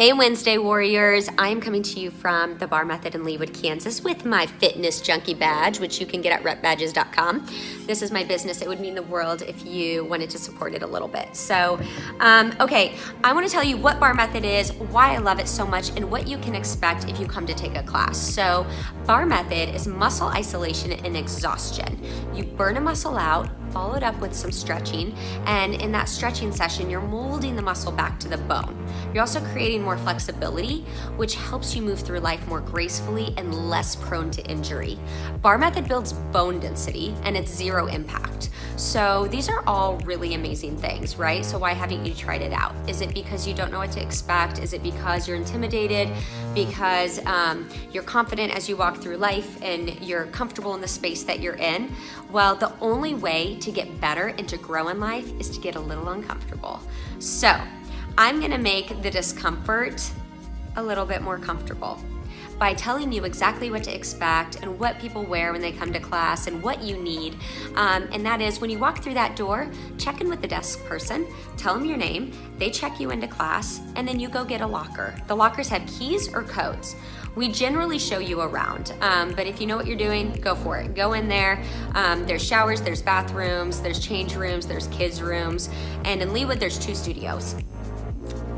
Hey Wednesday Warriors, I am coming to you from the Bar Method in Leawood, Kansas with my fitness junkie badge, which you can get at repbadges.com. This is my business. It would mean the world if you wanted to support it a little bit. So, okay, I want to tell you what Bar Method is, why I love it so much, and what you can expect if you come to take a class. So, Bar Method is muscle isolation and exhaustion. You burn a muscle out, followed up with some stretching, and in that stretching session, you're molding the muscle back to the bone. You're also creating more flexibility, which helps you move through life more gracefully and less prone to injury. Bar Method builds bone density, and it's zero impact. So these are all really amazing things, right? So why haven't you tried it out? Is it because you don't know what to expect? Is it because you're intimidated? Because you're confident as you walk through life and you're comfortable in the space that you're in? Well, the only way to get better and to grow in life is to get a little uncomfortable. So I'm gonna make the discomfort a little bit more comfortable by telling you exactly what to expect and what people wear when they come to class and what you need. And that is, when you walk through that door, check in with the desk person, tell them your name, they check you into class, and then you go get a locker. The lockers have keys or codes. We generally show you around, but if you know what you're doing, go for it. Go in there. There's showers, there's bathrooms, there's change rooms, there's kids rooms, and in Leawood, there's 2 studios.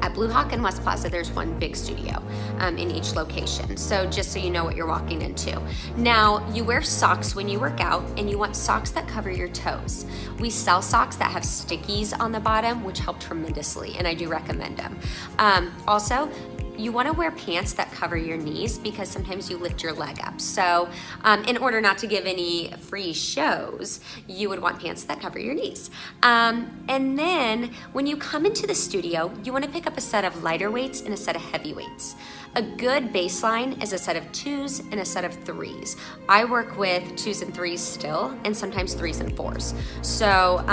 At Blue Hawk and West Plaza, there's 1 big studio in each location. So just so you know what you're walking into. Now, you wear socks when you work out, and you want socks that cover your toes. We sell socks that have stickies on the bottom, which help tremendously, and I do recommend them. Also, you want to wear pants that cover your knees because sometimes you lift your leg up. So in order not to give any free shows, you would want pants that cover your knees. And then when you come into the studio, you want to pick up a set of lighter weights and a set of heavy weights. A good baseline is a set of 2s and a set of 3s. I work with 2s and 3s still, and sometimes 3s and 4s. So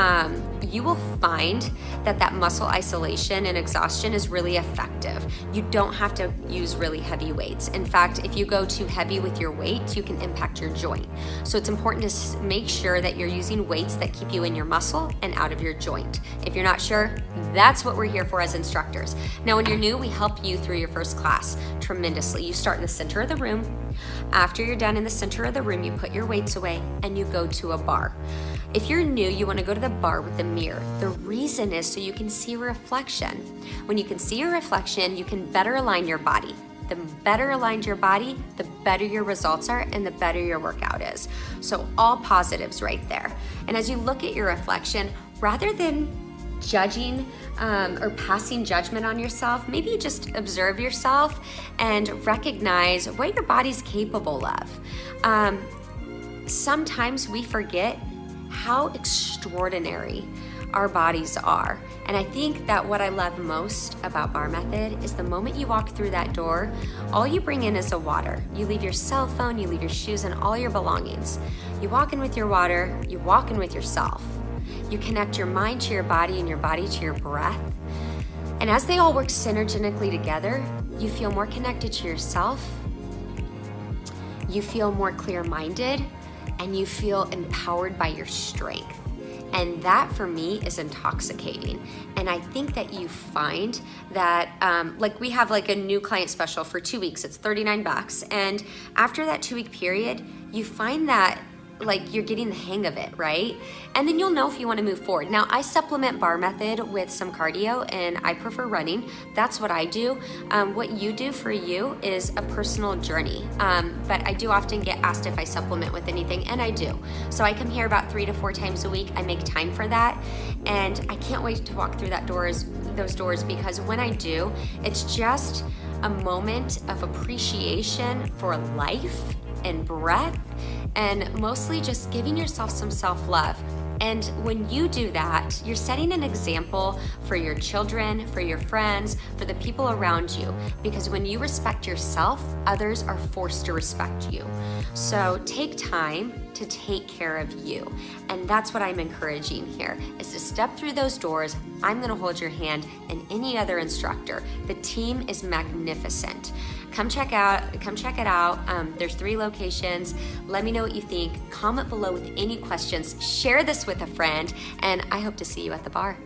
you will find that muscle isolation and exhaustion is really effective. You don't have to use really heavy weights. In fact, if you go too heavy with your weight, you can impact your joint. So it's important to make sure that you're using weights that keep you in your muscle and out of your joint. If you're not sure, that's what we're here for as instructors. Now, when you're new, we help you through your first class tremendously. You start in the center of the room. After you're done in the center of the room, you put your weights away and you go to a bar. If you're new, you want to go to the bar with the mirror. The reason is so you can see a reflection. When you can see your reflection, you can better align your body. The better aligned your body, the better your results are and the better your workout is. So all positives right there. And as you look at your reflection, rather than judging or passing judgment on yourself, maybe just observe yourself and recognize what your body's capable of. Sometimes we forget how extraordinary our bodies are. And I think that what I love most about Bar Method is the moment you walk through that door, all you bring in is a water. You leave your cell phone, you leave your shoes and all your belongings. You walk in with your water, you walk in with yourself. You connect your mind to your body and your body to your breath. And as they all work synergistically together, you feel more connected to yourself, you feel more clear-minded, and you feel empowered by your strength. And that for me is intoxicating. And I think that you find that, like we have like a new client special for 2 weeks, it's $39. And after that 2-week period, you find that like you're getting the hang of it, right? And then you'll know if you want to move forward. Now, I supplement Bar Method with some cardio, and I prefer running. That's what I do. What you do for you is a personal journey. But I do often get asked if I supplement with anything, and I do. So I come here about 3 to 4 times a week. I make time for that, and I can't wait to walk through those doors, because when I do, it's just a moment of appreciation for life and breath, and mostly just giving yourself some self-love. And when you do that, you're setting an example for your children, for your friends, for the people around you. Because when you respect yourself, others are forced to respect you. So take time to take care of you. And that's what I'm encouraging here, is to step through those doors. I'm gonna hold your hand, and any other instructor. The team is magnificent. Come check it out. There's 3 locations. Let me know what you think. Comment below with any questions. Share this with a friend, and I hope to see you at the bar.